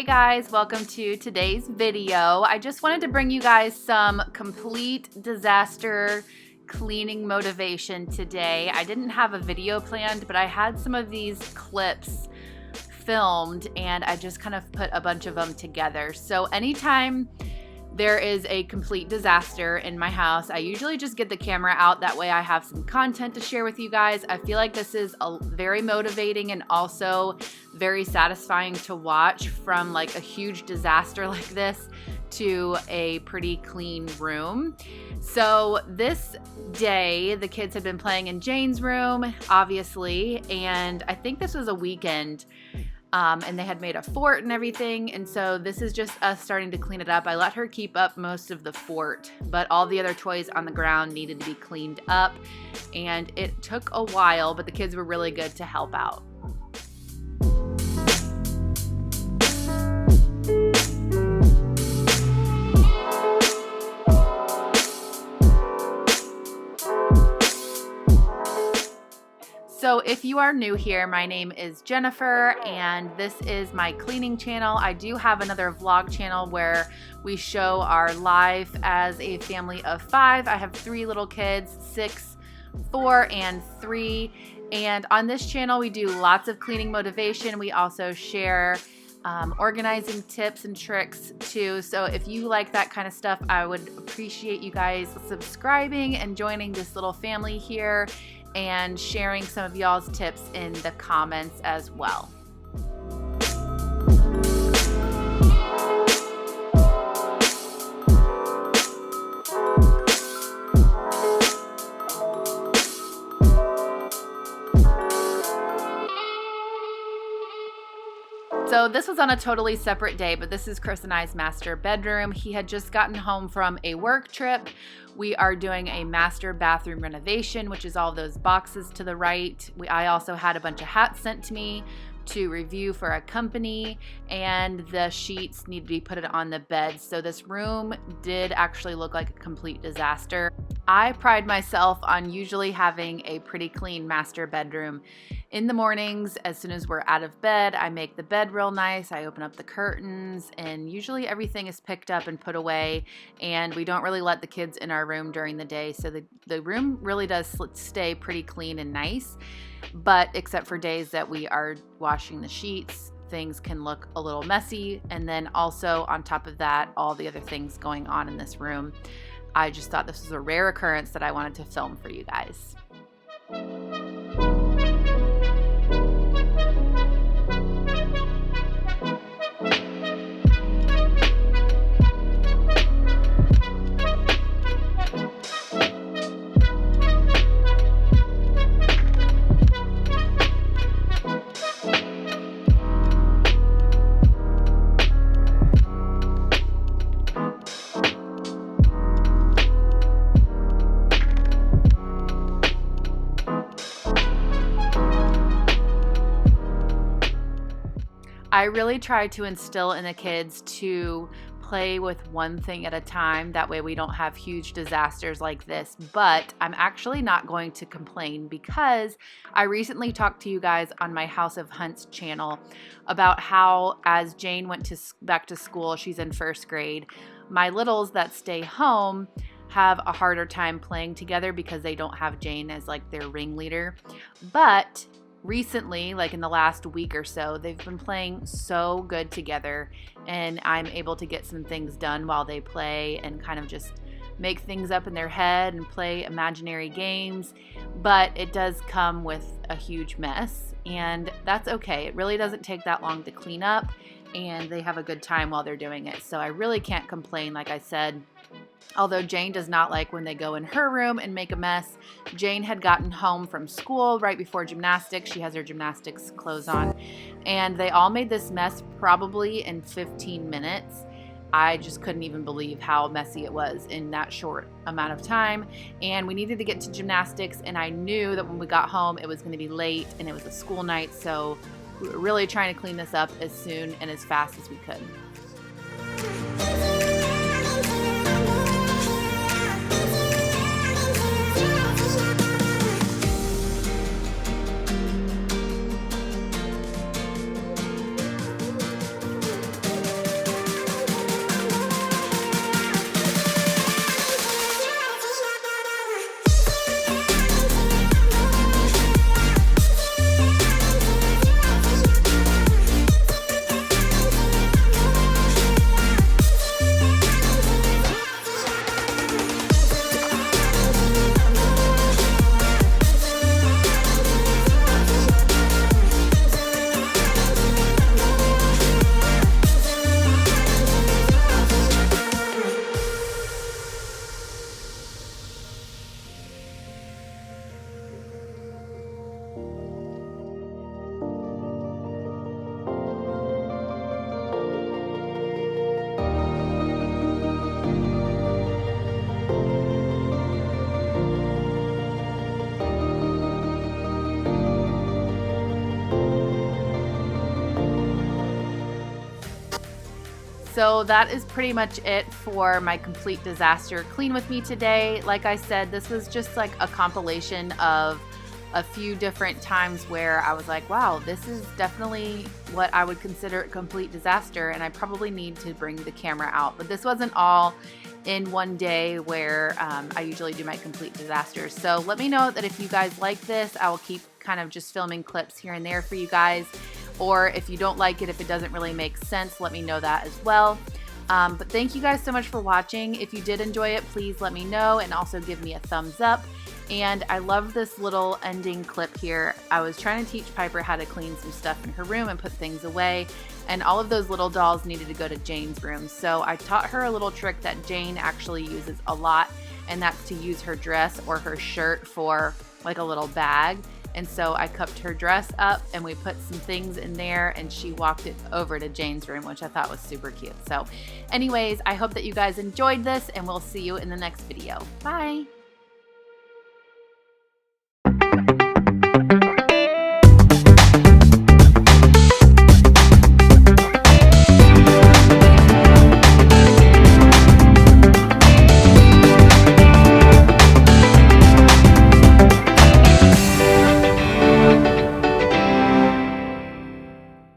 guys, welcome to today's video. I just wanted to bring you guys some complete disaster cleaning motivation today. I didn't have a video planned, but I had some of these clips filmed and I just kind of put a bunch of them together. So anytime there is a complete disaster in my house, I usually just get the camera out. That way I have some content to share with you guys. I feel like this is very motivating and also very satisfying to watch, from like a huge disaster like this to a pretty clean room. So this day, the kids had been playing in Jane's room, obviously, and I think this was a weekend. And they had made a fort and everything, and so this is just us starting to clean it up. I let her keep up most of the fort, but all the other toys on the ground needed to be cleaned up, and it took a while, but the kids were really good to help out. So if you are new here, my name is Jennifer and this is my cleaning channel. I do have another vlog channel where we show our life as a family of 5. I have 3 little kids, 6, 4, and 3. And on this channel, we do lots of cleaning motivation. We also share organizing tips and tricks too. So if you like that kind of stuff, I would appreciate you guys subscribing and joining this little family here, and sharing some of y'all's tips in the comments as well. So this was on a totally separate day, but this is Chris and I's master bedroom. He had just gotten home from a work trip. We are doing a master bathroom renovation, which is all those boxes to the right. I also had a bunch of hats sent to me to review for a company, and the sheets need to be put on the bed. So this room did actually look like a complete disaster. I pride myself on usually having a pretty clean master bedroom. In the mornings, as soon as we're out of bed, I make the bed real nice. I open up the curtains, and usually everything is picked up and put away, and we don't really let the kids in our room during the day. So the room really does stay pretty clean and nice. But except for days that we are washing the sheets, things can look a little messy. And then also on top of that, all the other things going on in this room. I just thought this was a rare occurrence that I wanted to film for you guys. I really try to instill in the kids to play with one thing at a time. That way we don't have huge disasters like this. But I'm actually not going to complain, because I recently talked to you guys on my House of Hunts channel about how, as Jane went back to school, she's in 1st grade, my littles that stay home have a harder time playing together because they don't have Jane as like their ringleader. But recently, like in the last week or so, they've been playing so good together, and I'm able to get some things done while they play and kind of just make things up in their head and play imaginary games. But it does come with a huge mess, and that's okay. It really doesn't take that long to clean up, and they have a good time while they're doing it. So I really can't complain, like I said. Although Jane does not like when they go in her room and make a mess. Jane had gotten home from school right before gymnastics. She has her gymnastics clothes on. And they all made this mess probably in 15 minutes. I just couldn't even believe how messy it was in that short amount of time. And we needed to get to gymnastics, and I knew that when we got home it was going to be late and it was a school night. So we were really trying to clean this up as soon and as fast as we could. So that is pretty much it for my complete disaster clean with me today. Like I said, this was just like a compilation of a few different times where I was like, wow, this is definitely what I would consider a complete disaster, and I probably need to bring the camera out. But this wasn't all in one day where I usually do my complete disasters. So let me know that if you guys like this, I will keep kind of just filming clips here and there for you guys. Or if you don't like it, if it doesn't really make sense, let me know that as well. But thank you guys so much for watching. If you did enjoy it, please let me know and also give me a thumbs up. And I love this little ending clip here. I was trying to teach Piper how to clean some stuff in her room and put things away, and all of those little dolls needed to go to Jane's room. So I taught her a little trick that Jane actually uses a lot, and that's to use her dress or her shirt for like a little bag. And so I cupped her dress up and we put some things in there, and she walked it over to Jane's room, which I thought was super cute. So anyways, I hope that you guys enjoyed this, and we'll see you in the next video. Bye.